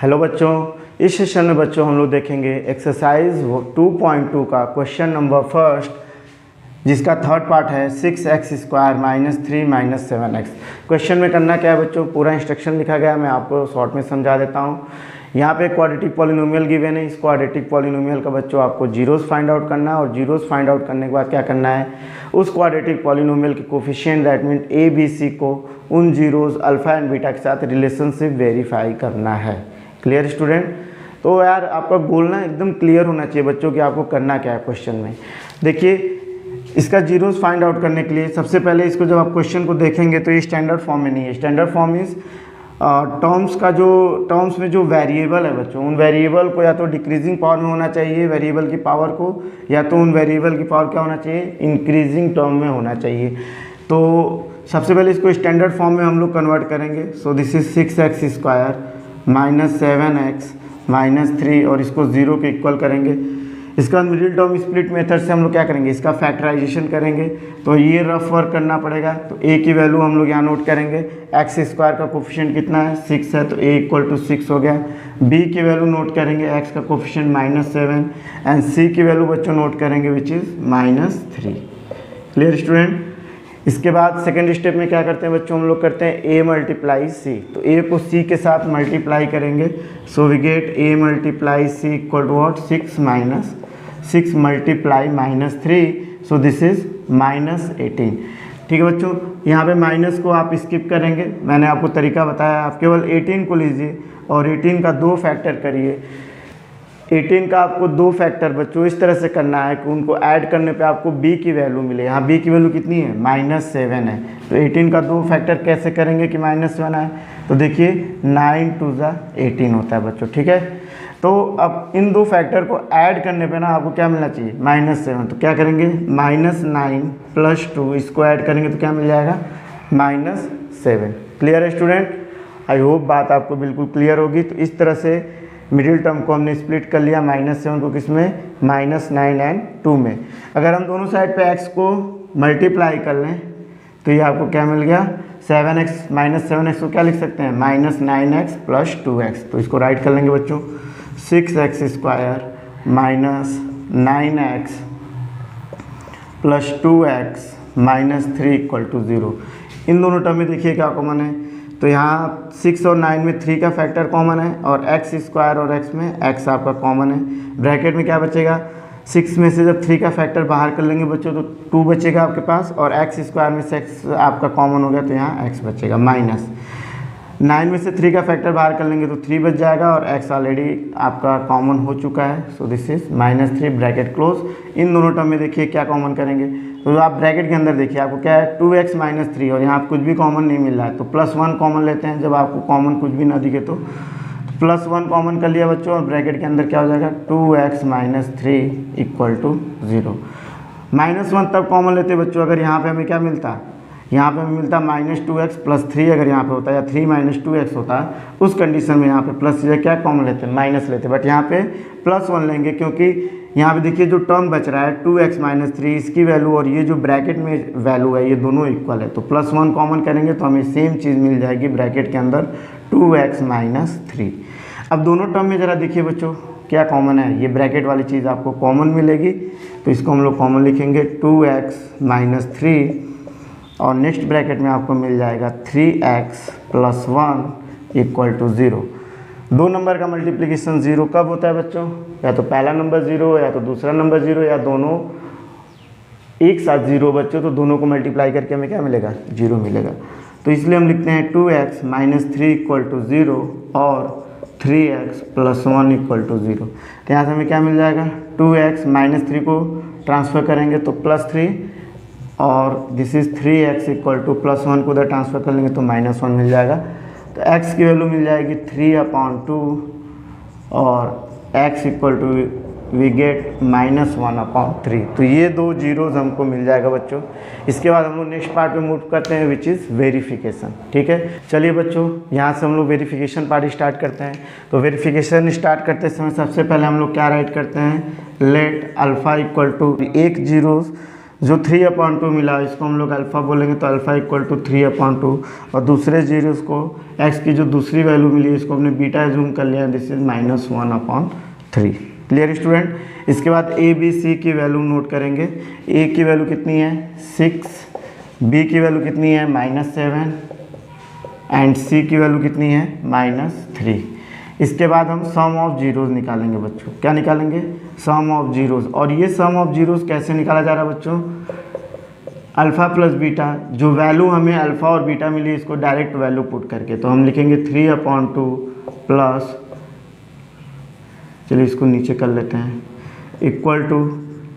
Hello बच्चों, इस session में बच्चों हम लोग देखेंगे एक्सरसाइज 2.2 का क्वेश्चन नंबर फर्स्ट, जिसका थर्ड पार्ट है 6x² - 3 - 7x। क्वेश्चन में करना क्या है बच्चों, पूरा इंस्ट्रक्शन लिखा गया है, मैं आपको शॉर्ट में समझा देता हूँ। यहाँ पे क्वाड्रेटिक पॉलिनोमियल गिवन है। इस क्वाड्रेटिक पॉलिनोमियल का बच्चों आपको जीरोस फाइंड आउट करना है, और जीरोस फाइंड आउट करने के बाद क्या करना है, उस क्वाड्रेटिक पॉलिनोमियल के coefficient that mean A B C को उन जीरोस अल्फा एंड बीटा के साथ रिलेशनशिप वेरीफाई करना है। Clear student? तो यार आपका गोल ना एकदम क्लियर होना चाहिए बच्चों कि आपको करना क्या है क्वेश्चन में। देखिए, इसका जीरोस फाइंड आउट करने के लिए सबसे पहले इसको जब आप क्वेश्चन को देखेंगे तो ये स्टैंडर्ड फॉर्म में नहीं है। स्टैंडर्ड फॉर्म इज टर्म्स में जो वेरिएबल है बच्चों, उन वेरिएबल को या तो डिक्रीजिंग पावर में होना चाहिए वेरिएबल की पावर को, या तो उन वेरिएबल की पावर क्या होना चाहिए, इंक्रीजिंग टर्म में होना चाहिए। तो सबसे पहले इसको स्टैंडर्ड फॉर्म में हम लोग कन्वर्ट करेंगे। सो दिस इज 6x² - 7x - 3, और इसको 0 के इक्वल करेंगे। इसका मिडिल टर्म स्प्लिट मेथड से हम लोग क्या करेंगे, इसका फैक्टराइजेशन करेंगे। तो ये रफ वर्क करना पड़ेगा। तो a की वैल्यू हम लोग यहाँ नोट करेंगे। x² का कोफिशिएंट कितना है, 6 है, तो a = 6 हो गया। b की वैल्यू नोट करेंगे, x का कोफिशिएंट -7, एंड c की वैल्यू बच्चों नोट करेंगे विच इज़ -3। Clear student? इसके बाद सेकेंड स्टेप में क्या करते हैं बच्चों, हम लोग करते हैं a × c। तो a को c के साथ मल्टीप्लाई करेंगे। So we get a × c equal to what, 6 × -3, so this is -18। ठीक है बच्चों, यहाँ पे माइनस को आप स्किप करेंगे, मैंने आपको तरीका बताया। आप केवल 18 को लीजिए और 18 का 2 फैक्टर करिए। 18 का आपको 2 फैक्टर बच्चों इस तरह से करना है कि उनको ऐड करने पे आपको b की वैल्यू मिले। यहाँ b की वैल्यू कितनी है, -7 है। तो 18 का 2 फैक्टर कैसे करेंगे कि -7 आए, तो देखिए 9 × 2 = 18 होता है बच्चों। ठीक है, तो अब इन 2 फैक्टर को ऐड करने पे ना आपको क्या मिलना चाहिए, -7। तो क्या करेंगे, -9 + 2, इसको ऐड करेंगे तो क्या मिल जाएगा, -7। क्लियर है स्टूडेंट? आई होप बात आपको बिल्कुल क्लियर होगी। तो इस तरह से मिडिल टर्म को हमने स्प्लिट कर लिया, -7 को किस में, -9 एंड 2 में। अगर हम दोनों साइड पे x को मल्टीप्लाई कर लें तो ये आपको क्या मिल गया, 7x -7x को क्या लिख सकते हैं, -9x + 2x। तो इसको राइट कर लेंगे बच्चों, 6x² - 9x + 2x - 3 = 0। इन दोनों टर्म में देखिए क्या कॉमन है, तो यहाँ 6 और 9 में 3 का फैक्टर कॉमन है, और x² और x में x आपका कॉमन है। ब्रैकेट में क्या बचेगा, 6 में से जब 3 का फैक्टर बाहर कर लेंगे बच्चों तो 2 बचेगा आपके पास, और x² में से x आपका कॉमन हो गया तो यहाँ x बचेगा। -9 में से 3 का फैक्टर बाहर कर लेंगे तो 3 बच जाएगा, और x ऑलरेडी आपका कॉमन हो चुका है। So this is -3, bracket close. इन दोनों टर्म में देखिए क्या कॉमन करेंगे, तो आप ब्रैकेट के अंदर देखिए आपको क्या है, 2x - 3, और यहाँ कुछ भी कॉमन नहीं मिल रहा है तो +1 कॉमन लेते हैं। जब आपको कॉमन कुछ भी ना दिखे तो +1 कॉमन कर लिया बच्चों, और ब्रैकेट के अंदर क्या हो जाएगा, 2x - 3 = 0। -1 तब कॉमन लेते बच्चों अगर यहाँ पे हमें क्या मिलता, यहाँ पे हमें मिलता -2x + 3 अगर यहाँ पे होता है, या 3 - 2x होता है, उस कंडीशन में यहाँ पे प्लस क्या कॉमन लेते हैं, माइनस लेते हैं। बट यहाँ पे +1 लेंगे क्योंकि यहाँ पे देखिए जो टर्म बच रहा है 2x - 3, इसकी वैल्यू और ये जो ब्रैकेट में वैल्यू है ये दोनों इक्वल है। तो +1 कॉमन करेंगे तो हमें सेम चीज़ मिल जाएगी ब्रैकेट के अंदर, 2x - 3। अब दोनों टर्म में ज़रा देखिए बच्चों क्या कॉमन है, ये ब्रैकेट वाली चीज़ आपको कॉमन मिलेगी, तो इसको हम लोग कॉमन लिखेंगे 2x - 3, और नेक्स्ट ब्रैकेट में आपको मिल जाएगा 3x + 1 = 0। 2 नंबर का मल्टीप्लिकेशन 0 कब होता है बच्चों, या तो पहला नंबर 0 या तो दूसरा नंबर 0, या दोनों एक साथ 0 बच्चों, तो दोनों को मल्टीप्लाई करके हमें क्या मिलेगा, 0 मिलेगा। तो इसलिए हम लिखते हैं 2x - 3 = 0 और 3x + 1 = 0। तो यहाँ से हमें क्या मिल जाएगा, 2x - 3 को ट्रांसफ़र करेंगे तो +3, और दिस इज़ 3x = +1 को उधर ट्रांसफ़र कर लेंगे तो -1 मिल जाएगा। तो x की वैल्यू मिल जाएगी 3/2, और x वी गेट -1/3। तो ये 2 जीरोज़ हमको मिल जाएगा बच्चों। इसके बाद हम लोग नेक्स्ट पार्ट में मूव करते हैं विच इज़ वेरिफिकेशन। ठीक है, चलिए बच्चों यहाँ से हम लोग वेरिफिकेशन पार्ट स्टार्ट करते हैं। तो वेरिफिकेशन स्टार्ट करते समय सबसे पहले हम लोग क्या राइट करते हैं, लेट अल्फ़ा = 1 जीरोज़ जो 3/2 मिला इसको हम लोग अल्फ़ा बोलेंगे, तो अल्फ़ा इक्वल टू 3/2, और दूसरे जीरोस को x की जो दूसरी वैल्यू मिली इसको हमने बीटा एज्यूम कर लिया, दिस इज -1/3। Clear student. इसके बाद ए बी सी की वैल्यू नोट करेंगे। ए की वैल्यू कितनी है 6, बी की वैल्यू कितनी है -7 एंड सी की वैल्यू कितनी है -3। इसके बाद हम सम ऑफ जीरोज़ निकालेंगे बच्चों। क्या निकालेंगे? सम ऑफ जीरोज़। और ये सम ऑफ जीरोज़ कैसे निकाला जा रहा है बच्चों? अल्फ़ा प्लस बीटा, जो वैल्यू हमें अल्फ़ा और बीटा मिली इसको डायरेक्ट वैल्यू पुट करके, तो हम लिखेंगे 3/2 प्लस, चलिए इसको नीचे कर लेते हैं, इक्वल टू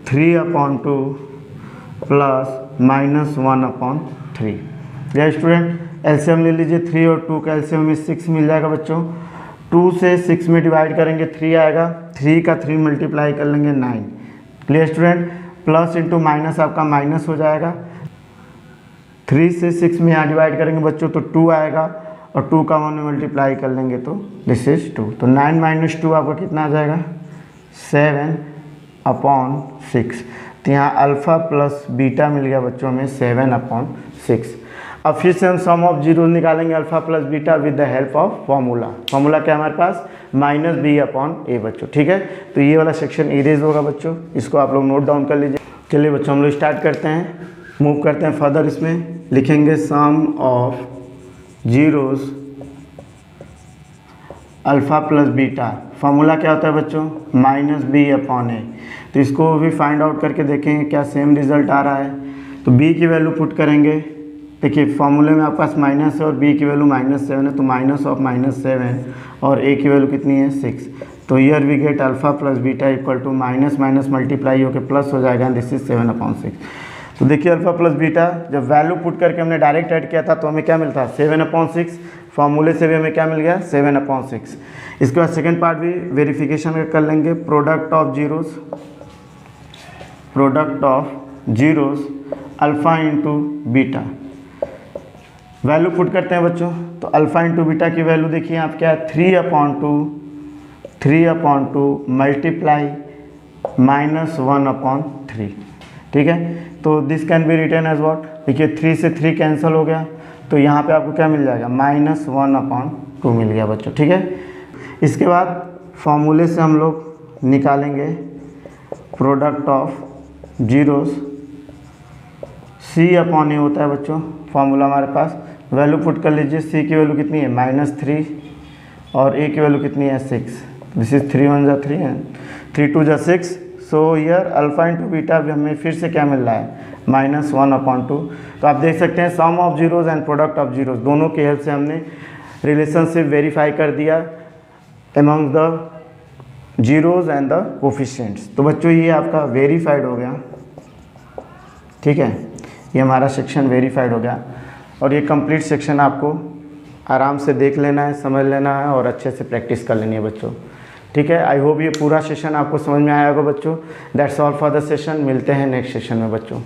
3/2 प्लस -1/3। या स्टूडेंट एलसीएम ले लीजिए, 3 और 2 का एलसीएम में 6 मिल जाएगा बच्चों। 2 से 6 में डिवाइड करेंगे 3 आएगा, 3 का 3 मल्टीप्लाई कर लेंगे 9। Clear student. Plus into minus आपका माइनस हो जाएगा, 3 से 6 में यहाँ डिवाइड करेंगे बच्चों तो 2 आएगा, और 2 का 1 में मल्टीप्लाई कर लेंगे तो दिस इज 2। तो 9 - 2 आपका कितना आ जाएगा 7/6। तो यहाँ अल्फ़ा प्लस बीटा मिल गया बच्चों हमें 7/6। अब फिर से हम सम ऑफ जीरो निकालेंगे alpha plus beta with the help of formula. Formula क्या हमारे पास -b/a बच्चों। ठीक है, तो ये वाला सेक्शन इरेज होगा बच्चों, इसको आप लोग नोट डाउन कर लीजिए। चलिए बच्चों हम लोग स्टार्ट करते हैं, मूव करते हैं फर्दर। इसमें लिखेंगे sum of zeros alpha plus beta. Formula क्या होता है बच्चों -b/a। तो इसको भी फाइंड आउट करके देखेंगे क्या सेम रिजल्ट आ रहा है। तो b की वैल्यू पुट करेंगे, देखिए फार्मूले में आपके पास माइनस है और b की वैल्यू -7 है, तो -7 और a की वैल्यू कितनी है 6। तो here we get alpha plus beta equal to minus minus multiply होकर प्लस हो जाएगा, दिस इज 7/6। तो देखिए अल्फ़ा प्लस बीटा जब वैल्यू पुट करके हमने डायरेक्ट ऐड किया था तो हमें क्या मिलता 7/6। फार्मूले से भी हमें क्या मिल गया 7/6। इसके बाद सेकेंड पार्ट भी वेरिफिकेशन कर लेंगे, product of zeros alpha into beta. Value put करते हैं बच्चों, तो अल्फ़ा इंटू बीटा की वैल्यू देखिए आप क्या है 3/2 मल्टीप्लाई -1/3। ठीक है, तो this can be written as what, देखिए 3 से 3 कैंसिल हो गया, तो यहाँ पे आपको क्या मिल जाएगा -1/2 मिल गया बच्चों। ठीक है, इसके बाद फॉर्मूले से हम लोग निकालेंगे प्रोडक्ट ऑफ जीरोज़ C/A होता है बच्चों। फार्मूला हमारे पास वैल्यू पुट कर लीजिए, C की वैल्यू कितनी है -3 और A की वैल्यू कितनी है 6। दिस इज 3 1 3 है, 3 2 6। So here alpha into beta भी हमें फिर से क्या मिल रहा है -1/2। तो आप देख सकते हैं sum of zeros and product of zeros दोनों के हेल्प से हमने रिलेशनशिप वेरीफाई कर दिया among the zeros and the coefficients. तो बच्चों ये आपका वेरीफाइड हो गया। ठीक है, ये हमारा सेक्शन वेरीफाइड हो गया, और ये कंप्लीट सेक्शन आपको आराम से देख लेना है, समझ लेना है और अच्छे से प्रैक्टिस कर लेनी है बच्चों। ठीक है, आई होप ये पूरा सेशन आपको समझ में आया होगा बच्चों। That's all for the session, मिलते हैं नेक्स्ट सेशन में बच्चों।